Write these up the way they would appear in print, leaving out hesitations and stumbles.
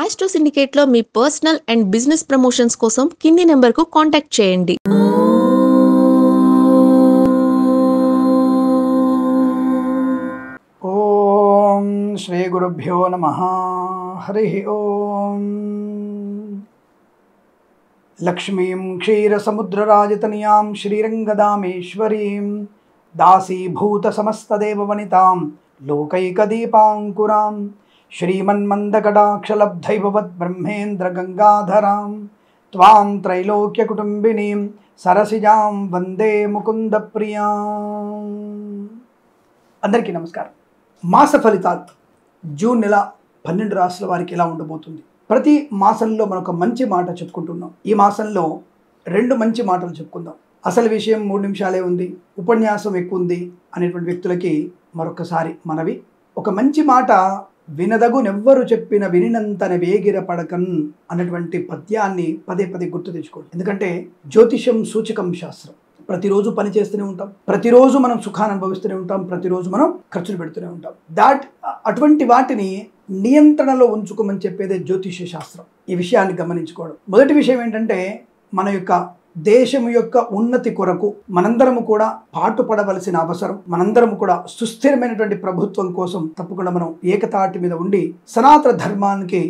Astro సిండికేట్లో మీ personal and business promotions కోసం కింది నెంబర్కు కాంటాక్ట్ చేయండి. ఓం శ్రీ గురుభ్యో నమః. హరి ఓం. లక్ష్మీం క్షీరసముద్రరాజతనయాం శ్రీరంగదామేశ్వరీం దాసీభూత సమస్తదేవవనితాం లోకైకదీపాంకురాం శ్రీమన్మందకటాక్షలబ్ధైభవద్బ్రహ్మేంద్రగంగాధరాం త్వాం త్రైలోక్యకుటుంబినీం సరసిజాం వందే ముకుందప్రియాం. అందరికీ నమస్కారం. మాస ఫలితాలు జూన్ నెల 12 రాశుల వారికి ఎలా ఉండబోతుంది? ప్రతి మాసంలో మనం ఒక మంచి మాట చెప్పుకుంటున్నాం. ఈ మాసంలో 2 మంచి మాటలు చెప్పుకుందాం. అసలు విషయం 3 నిమిషాలే ఉంది, ఉపన్యాసం ఎక్కువ ఉంది అనేటువంటి వ్యక్తులకి మరొకసారి మనవి. ఒక మంచి మాట వినదగునెవ్వరు చెప్పిన వినినంతన వేగిర పడకన్ అన్నటువంటి పద్యాన్ని పదే పదే గుర్తు తెచ్చుకోండి. ఎందుకంటే జ్యోతిషం సూచకం శాస్త్రం. ప్రతిరోజు పని చేస్తూనే ఉంటాం, ప్రతిరోజు మనం సుఖాన్ని అనుభవిస్తూనే ఉంటాం, ప్రతిరోజు మనం ఖర్చులు పెడుతూనే ఉంటాం. అటువంటి వాటిని నియంత్రణలో ఉంచుకోమని చెప్పేదే జ్యోతిష శాస్త్రం. ఈ విషయాన్ని గమనించుకోవడం. మొదటి విషయం ఏంటంటే, మన యొక్క దేశం యొక్క ఉన్నతి కొరకు మనందరము కూడా పాటుపడవలసిన అవసరం. మనందరము కూడా సుస్థిరమైనటువంటి ప్రభుత్వం కోసం తప్పకుండా మనం ఏకతాటి మీద ఉండి సనాతన ధర్మానికి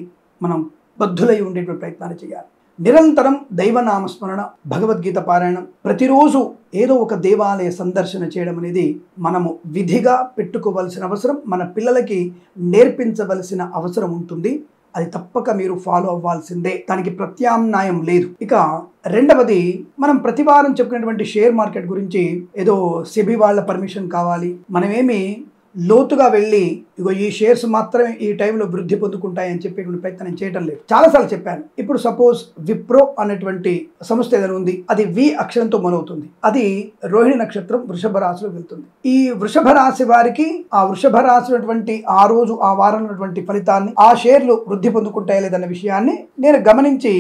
మనం బద్ధులై ఉండేటువంటి ప్రయత్నాన్ని చేయాలి. నిరంతరం దైవనామస్మరణ, భగవద్గీత పారాయణం, ప్రతిరోజు ఏదో ఒక దేవాలయ సందర్శన చేయడం అనేది మనము విధిగా పెట్టుకోవలసిన అవసరం, మన పిల్లలకి నేర్పించవలసిన అవసరం ఉంటుంది. అది తప్పక మీరు ఫాలో అవ్వాల్సిందే, దానికి ప్రత్యామ్నాయం లేదు. ఇక రెండవది, మనం ప్రతి వారం చెప్పుకునేటువంటి షేర్ మార్కెట్ గురించి ఏదో సెబీ వాళ్ళ పర్మిషన్ కావాలి, మనమేమి లోతుగా వెళ్ళి ఇగో ఈ షేర్స్ మాత్రమే ఈ టైంలో వృద్ధి పొందుకుంటాయని చెప్పేటువంటి ప్రయత్నం చేయడం లేదు. చాలాసార్లు చెప్పాను. ఇప్పుడు సపోజ్ విప్రో అనేటువంటి సంస్థ ఏదైనా ఉంది, అది వి అక్షరంతో మొదలవుతుంది, అది రోహిణి నక్షత్రం వృషభ రాశిలో వెళ్తుంది. ఈ వృషభ రాశి వారికి ఆ వృషభ రాశి ఆ రోజు ఆ వారం ఉన్నటువంటి ఫలితాన్ని, ఆ షేర్లు వృద్ధి పొందుకుంటాయా లేదన్న విషయాన్ని నేను గమనించి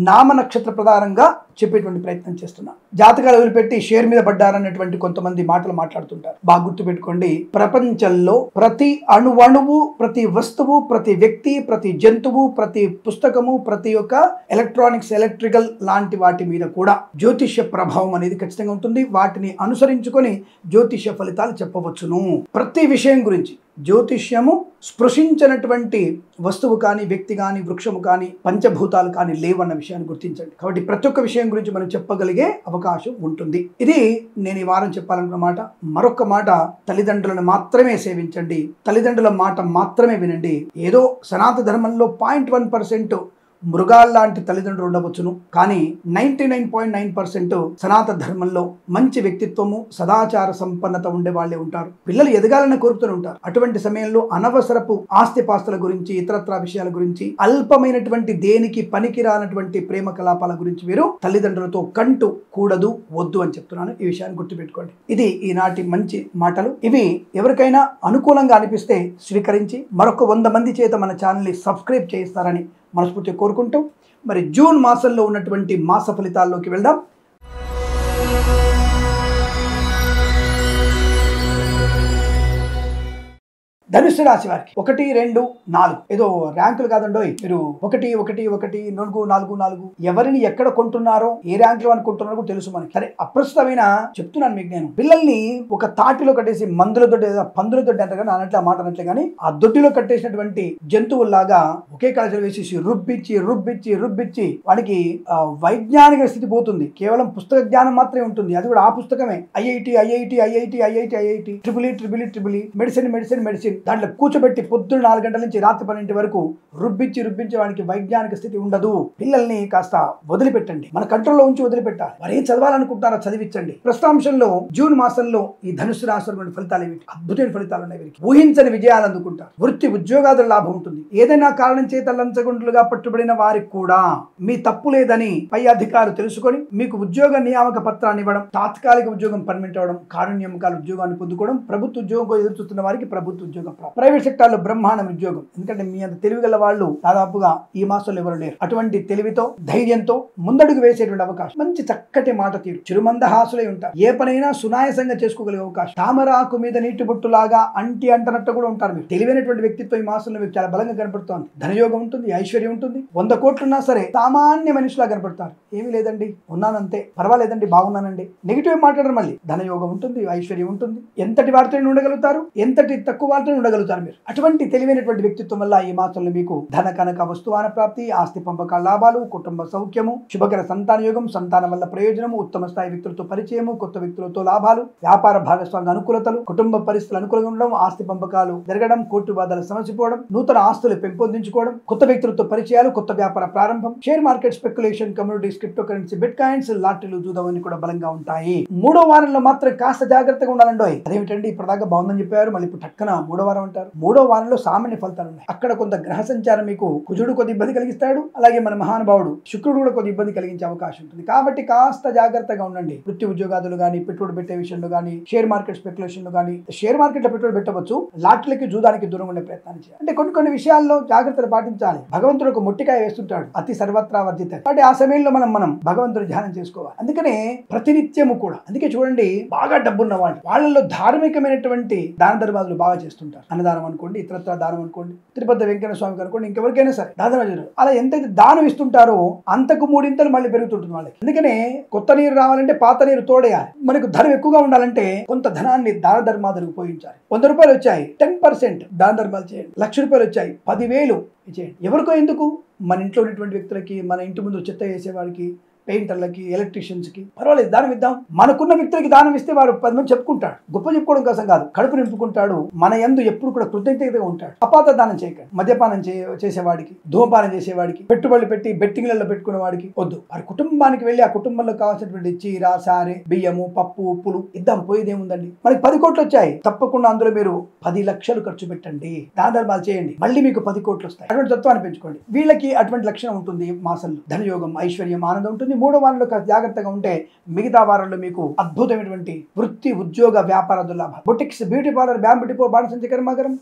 నామ నక్షత్ర ప్రధానంగా చెప్పేటువంటి ప్రయత్నం చేస్తున్నా. జాతకాలు వదిలిపెట్టి షేర్ మీద పడ్డారనేటువంటి కొంతమంది మాటలు మాట్లాడుతుంటారు. బాగా గుర్తుపెట్టుకోండి, ప్రపంచంలో ప్రతి అణువణువు, ప్రతి వస్తువు, ప్రతి వ్యక్తి, ప్రతి జంతువు, ప్రతి పుస్తకము, ప్రతి ఒక్క ఎలక్ట్రానిక్స్, ఎలక్ట్రికల్ లాంటి వాటి మీద కూడా జ్యోతిష్య ప్రభావం అనేది ఖచ్చితంగా ఉంటుంది. వాటిని అనుసరించుకొని జ్యోతిష్య ఫలితాలు చెప్పవచ్చును. ప్రతి విషయం గురించి జ్యోతిష్యము స్పృశించినటువంటి వస్తువు కానీ, వ్యక్తి కానీ, వృక్షము కానీ, పంచభూతాలు కానీ లేవన్న విషయాన్ని గుర్తించండి. కాబట్టి ప్రతి ఒక్క విషయం గురించి మనం చెప్పగలిగే అవకాశం ఉంటుంది. ఇది నేను ఈ వారం చెప్పాలనుకున్న మాట. మరొక మాట, తల్లిదండ్రులను మాత్రమే సేవించండి, తల్లిదండ్రుల మాట మాత్రమే వినండి. ఏదో సనాతన ధర్మంలో 0.1% మృగాల్లాంటి తల్లిదండ్రులు ఉండవచ్చును, కానీ 99.9% సనాతన ధర్మంలో మంచి వ్యక్తిత్వము, సదాచార సంపన్నత ఉండే వాళ్ళే ఉంటారు. పిల్లలు ఎదగాలని కోరుతూనే ఉంటారు. అటువంటి సమయంలో అనవసరపు ఆస్తిపాస్తుల గురించి, ఇతరత్రా విషయాల గురించి, అల్పమైనటువంటి దేనికి పనికిరానటువంటి ప్రేమ కలాపాల గురించి మీరు తల్లిదండ్రులతో కంటూ కూడదు, వద్దు అని చెప్తున్నాను. ఈ విషయాన్ని గుర్తుపెట్టుకోండి. ఇది ఈనాటి మంచి మాటలు. ఇవి ఎవరికైనా అనుకూలంగా అనిపిస్తే స్వీకరించి మరొక 100 మంది చేత మన ఛానల్ని సబ్స్క్రైబ్ చేయిస్తారని మనస్ఫూర్తిగా కోరుకుంటూ, మరి జూన్ మాసంలో ఉన్నటువంటి మాస ఫలితాల్లోకి వెళ్దాం. ధనుస్సు రాశి వారికి 1, 2, 4 ఏదో ర్యాంకులు కాదండోయ్. మీరు 1, 1, 1, 4, 4, 4 ఎవరిని ఎక్కడ కొంటున్నారో, ఏ ర్యాంకులు అనుకుంటున్నారో తెలుసు మనకి. సరే, అప్రస్తుతమైన చెప్తున్నాను మీకు. నేను పిల్లల్ని ఒక తాటిలో కట్టేసి మందులతో, పందులతో అంటారు కానీ అన్నట్లు, ఆ మాట అన్నట్లే కానీ, ఆ దొడ్డిలో కట్టేసినటువంటి జంతువుల్లాగా ఒకే కళాశాల వేసేసి రుబ్బిచ్చి వాడికి వైజ్ఞానిక స్థితి పోతుంది. కేవలం పుస్తక జ్ఞానం మాత్రమే ఉంటుంది. అది కూడా ఆ పుస్తకమే. ఐఐటి, ట్రిపుల్ మెడిసిన్ దాంట్లో కూర్చోబెట్టి పొద్దున్న 4 గంటల నుంచి రాత్రి 12 వరకు రుబ్బించి వాడికి వైజ్ఞానిక స్థితి ఉండదు. పిల్లల్ని కాస్త వదిలిపెట్టండి, మన కంట్రోల్లో ఉంచి వదిలిపెట్టాలి. వారు ఏం చదవాలనుకుంటారో చదివించండి. ప్రస్తుతాంశంలో జూన్ మాసంలో ఈ ధనుసు రాశి ఫలితాలు ఏమిటి? అద్భుతమైన ఫలితాలు ఉన్నాయి. వీరికి ఊహించని విజయాలు అందుకుంటారు. వృత్తి ఉద్యోగాదుల లాభం ఉంటుంది. ఏదైనా కారణం చేత లంచగొండలుగా పట్టుబడిన వారికి కూడా మీ తప్పు లేదని పై అధికారులు తెలుసుకొని మీకు ఉద్యోగ నియామక పత్రాన్ని ఇవ్వడం, తాత్కాలిక ఉద్యోగం పర్మనెంట్ అవ్వడం, కారుణ్యమకాల ఉద్యోగాన్ని పొందుకోవడం, ప్రభుత్వ ఉద్యోగం ఎదురు చూస్తున్న వారికి ప్రభుత్వ ఉద్యోగం ఉద్యోగ ప్రాప్తి. ప్రైవేట్ సెక్టార్లో బ్రహ్మాండం ఉద్యోగం. ఎందుకంటే మీ అంత తెలివి గల వాళ్ళు దాదాపుగా ఈ మాసంలో ఎవరు లేరు. అటువంటి తెలివితో ధైర్యంతో ముందడుగు వేసేటువంటి అవకాశం. మంచి చక్కటి మాట తీరు, చిరుమందహాసులై ఉంటారు. ఏ పనైనా సునాయసంగా చేసుకోగలిగే అవకాశం. తామరాకు మీద నీటి బొట్టులాగా అంటనట్టు కూడా ఉంటారు. మీరు తెలివైనటువంటి వ్యక్తిత్వం ఈ మాసంలో మీకు చాలా బలంగా కనపడుతోంది. ధనయోగం ఉంటుంది, ఐశ్వర్యం ఉంటుంది. 100 కోట్లున్నా సరే సామాన్య మనిషిలా కనపడతారు. ఏమీ లేదండి, ఉన్నానంతే, పర్వాలేదండి, బాగున్నానండి, నెగిటివ్ మాట్లాడరు. మళ్ళీ ధనయోగం ఉంటుంది, ఐశ్వర్యం ఉంటుంది. ఎంతటి వారితో ఉండగలుగుతారు, ఎంతటి తక్కువ వారితో ఉండగలుగుతారు మీరు. అటువంటి తెలివైనటువంటి వ్యక్తిత్వం వల్ల ఈ మాసంలో మీకు ధన కనక వస్తువాన ప్రాప్తి, ఆస్తి పంపకాల లాభాలు, కుటుంబ సౌఖ్యము, శుభకర సంతాన యోగం, సంతానం వల్ల ప్రయోజనము, ఉత్తమ స్థాయి వ్యక్తులతో పరిచయము, కొత్త వ్యక్తులతో లాభాలు, వ్యాపార భాగస్వామ్య అనుకూలతలు, కుటుంబ పరిస్థితులు అనుకూలంగా ఉండడం, ఆస్తి పంపకాలు జరగడం, కోర్టు వాదాలు సమసిపోవడం, నూతన ఆస్తులు పెంపొందించుకోవడం, కొత్త వ్యక్తులతో పరిచయాలు, కొత్త వ్యాపార ప్రారంభం, share market speculation, communities, crypto currency, bitcoins, లాటరీలు, జూదం కూడా బలంగా ఉంటాయి. 3వ వారంలో మాత్రం కాస్త జాగ్రత్తగా ఉండాలండి. అదేమిటండి, ఇప్పటిదాకా బాగుందని చెప్పారు, మళ్ళీ ఇప్పుడు టక్కన 3వ వారం అంటారు. 3వ వారంలో సామాన్య ఫలితాలు ఉన్నాయి. అక్కడ కొంత గ్రహ సంచారం మీకు కుజుడు కొద్ది ఇబ్బంది కలిగిస్తాడు, అలాగే మన మహానుభావుడు శుక్రుడు కూడా కొద్ది ఇబ్బంది కలిగించే అవకాశం ఉంటుంది. కాబట్టి కాస్త జాగ్రత్తగా ఉండండి. వృత్తి ఉద్యోగాదులు కానీ, పెట్టుబడి పెట్టే విషయంలో కానీ, షేర్ మార్కెట్ స్పెక్యులేషన్ లో కానీ, షేర్ మార్కెట్ లో పెట్టుబడి పెట్టవచ్చు, లాటరీలకి జూదానికి దూరంగా ఉండే ప్రయత్నం చేయాలి. అంటే కొన్ని విషయాల్లో జాగ్రత్తలు పాటించాలి. భగవంతుడు ఒక మొట్టికాయ వేస్తుంటాడు, అతి సర్వత్రా వర్జిత. కాబట్టి ఆ సమయంలో మనం భగవంతుడు ధ్యానం చేసుకోవాలి. అందుకనే ప్రతినిత్యము కూడా, అందుకే చూడండి, బాగా డబ్బున్న వాళ్ళు వాళ్ళలో ధార్మికమైనటువంటి దాన ధర్మాలు బాగా చేస్తుంటారు. అన్నదానం అనుకోండి, ఇతరత్ర దానం అనుకోండి, తిరుపతి వెంకటేశ్వర స్వామికి అనుకోండి, ఇంకెవరికైనా సరే దానం చేస్తారు. అలా ఎంతైతే దానం ఇస్తుంటారో అంతకు 3 మళ్ళీ పెరుగుతుంటుంది వాళ్ళకి. అందుకనే కొత్త నీరు రావాలంటే పాత నీరు తోడేయాలి. మనకు ధనం ఎక్కువగా ఉండాలంటే కొంత ధనాన్ని దాన ధర్మాలకు ఉపయోగించాలి. 100 రూపాయలు వచ్చాయి, 10% దాన ధర్మాలు చేయండి. 1,00,000 రూపాయలు వచ్చాయి, 10,000 చేయండి. ఎవరికో ఎందుకు, మన ఇంట్లో ఉన్నటువంటి వ్యక్తులకి, మన ఇంటి ముందు చెత్త వేసేవాడికి, పెయింటర్లకి, ఎలక్ట్రీషియన్స్ కి పర్వాలేదు దానం ఇద్దాం. మనకున్న వ్యక్తులకి దానం ఇస్తే వాడు 10 మంది చెప్పుకుంటాడు. గొప్ప చెప్పుకోవడం కోసం కాదు, కడుపు నింపుకుంటాడు. మన యందు ఎప్పుడు కూడా కృతజ్ఞతగా ఉంటాడు. అపాత దానం చేయకండి. మద్యపానం చేసేవాడికి, ధూమపానం చేసేవాడికి, పెట్టుబడులు పెట్టి బెట్టింగ్లలో పెట్టుకునే వాడికి వద్దు. వారి కుటుంబానికి వెళ్ళి ఆ కుటుంబంలో కావాల్సినటువంటి చీర, సారె, బియ్యము, పప్పు, ఉప్పులు ఇద్దాం. పోయేదేముందండి. మనకి 10 కోట్లు వచ్చాయి, తప్పకుండా అందులో మీరు 10 లక్షలు ఖర్చు పెట్టండి, దాన ధర్మాలు చేయండి, మళ్ళీ మీకు 10 కోట్లు వస్తాయి. అటువంటి తత్వాన్ని పెంచుకోండి. వీళ్ళకి అటువంటి లక్షణం ఉంటుంది. మాసంలో ధనయోగం, ఐశ్వర్యం, ఆనందం ఉంటుంది. 3వ వారంలో జాగ్రత్తగా ఉంటే మిగతా వారంలో మీకు అద్భుతమైనటువంటి వృత్తి, ఉద్యోగ, వ్యాపారాలు లాభం. Boutiques, beauty parlour, bamboo depot, బాణసంచ కర్మాగారం,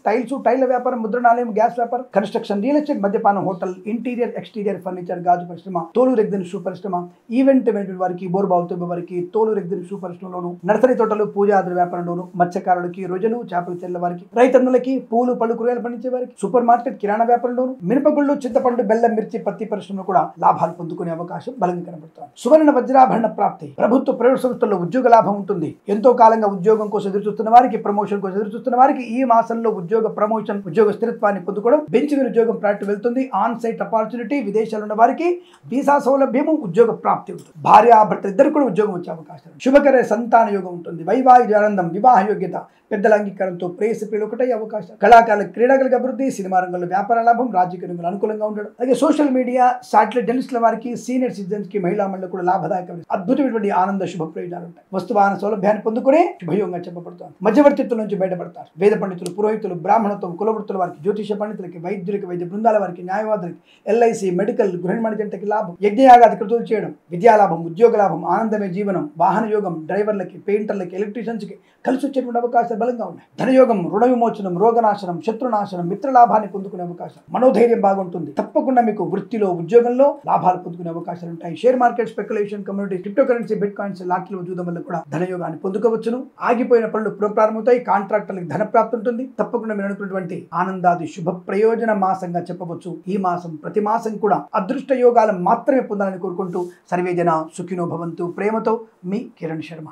టైల వ్యాపారం, ముద్రణాలయం, గ్యాస్ వ్యాపారం, కన్స్ట్రక్షన్, రియల్ ఎస్టేట్, మద్యపానం, హోటల్, ఇంటీరియర్, ఎక్స్టీరియర్ ఫర్నిచర్, గాజు పరిశ్రమ, తోలు రెగ్జిన్ షూ పరిశ్రమ, ఈవెంట్ మేనేజ్మెంట్ వారికి, బోర్బావు తుబ్బ వారికి, తోలు రెగ్జిన్ షూ పరిశ్రమలోను, నర్సరీ తోటలు, పూజాద్ర వ్యాపారంలోను, మత్స్యకారులకి, రోజులు, చేపల చెల్ల వారికి, రైతన్నులకి, పూలు, పళ్ళు, కూరగాయలు పండించే వారికి, సూపర్ మార్కెట్, కిరాణా వ్యాపారంలోను, మినపగుళ్ళు, చింతపండు, బెల్లం, మిర్చి, పత్తి పరిశ్రమలో కూడా లాభాలు పొందుకునే అవకాశం బలంగా కనబడుతుంది. సువర్ణ వజ్రాభరణ ప్రాప్తి. ప్రభుత్వ ప్రైవేట్ సంస్థల్లో ఉద్యోగ లాభం ఉంటుంది. ఎంతో కాలంగా ఉద్యోగం కోసం ఎదురుచూస్తున్న వారికి, ప్రమోషన్ కోసం ఎదురుచూస్తున్న వారికి ఈ మాసంలో ఉద్యోగ ప్రమోషన్, ఉద్యోగ స్థిరత్వాన్ని పొందుకోవడం, బెంచ్ మీద ఉద్యోగం ప్రాక్టీస్ వెళ్తుంది. ఆన్ సైట్ ఆపర్చునిటీ, విదేశాల్లో ఉన్న వారికి వీసా సౌలభ్యము, ఉద్యోగ ప్రాప్తి ఉంటుంది. భార్యాభర్త ఇద్దరు కూడా ఉద్యోగం వచ్చే అవకాశం. శుభకర సంతాన యోగం ఉంటుంది. వైవాహిక ఆనందం, వివాహ యోగ్యత, పెద్దల అంగీకారంతో ప్రేయసి ప్రియులు ఒకటే అవకాశం. కళాకారులకు, క్రీడాకులకు అభివృద్ధి, సినిమా రంగంలో వ్యాపార లాభం, రాజకీయ రంగంలో అనుకూలంగా ఉండడం. అలాగే సోషల్ మీడియా, సాటిలైట్ జర్నలిస్టుల వారికి, సీనియర్ సిటిజన్స్ కి, మహిళా మండలి కూడా లాభదాయకమైన అద్భుతమైనటువంటి ఆనంద శుభ ప్రయోజనాలు ఉంటాయి. వస్తువాహన సౌలభ్యాన్ని పొందుకునే శుభయోగంగా చెప్పబడుతుంది. మధ్యవర్తిత్వం నుంచి బయటపడతారు. వేద పండితులు, పురోహితులు, బ్రాహ్మణత్వం, కులవృత్తుల వారికి, జ్యోతిష పండితులకి, వైద్యులకి, వైద్య బృందాల వారికి, న్యాయవాదులకి, ఎల్ఐసి, మెడికల్, గృహిణి జంటకి లాభం. యజ్ఞయాగాది కృతులు చేయడం, విద్యాలాభం, ఉద్యోగ లాభం, ఆనందమే జీవనం, వాహన యోగం, డ్రైవర్లకి, పెయింటర్లకి, ఎలక్ట్రీషియన్స్ కి కలిసి వచ్చేటువంటి అవకాశాలు బలంగా ఉన్నాయి. ధనయోగం, రుణ విమోచనం, రోగనాశనం, శత్రునాశనం, మిత్ర లాభాన్ని పొందుకునే అవకాశం, మనోధైర్యం బాగుంటుంది. తప్పకుండా మీకు వృత్తిలో, ఉద్యోగంలో లాభాలు పొందుకునే అవకాశాలు ఉంటాయి. Share market speculation, community, crypto currency, bitcoins, లాటరీలు చూడడం వల్ల కూడా ధనయోగాన్ని పొందుకోవచ్చును. ఆగిపోయిన పనులు పునఃప్రారంభమవుతాయి. కాంట్రాక్టర్లకు ధన ప్రాప్తి ఉంటుంది. తప్పకుండా మీరు అనుకున్నటువంటి ఆనందాది శుభ ప్రయోజన మాసంగా చెప్పవచ్చు ఈ మాసం. ప్రతి మాసం కూడా అదృష్ట యోగాలు మాత్రమే పొందాలని కోరుకుంటూ సర్వే జన సుఖినో భవంతు. ప్రేమతో మీ కిరణ్ శర్మ.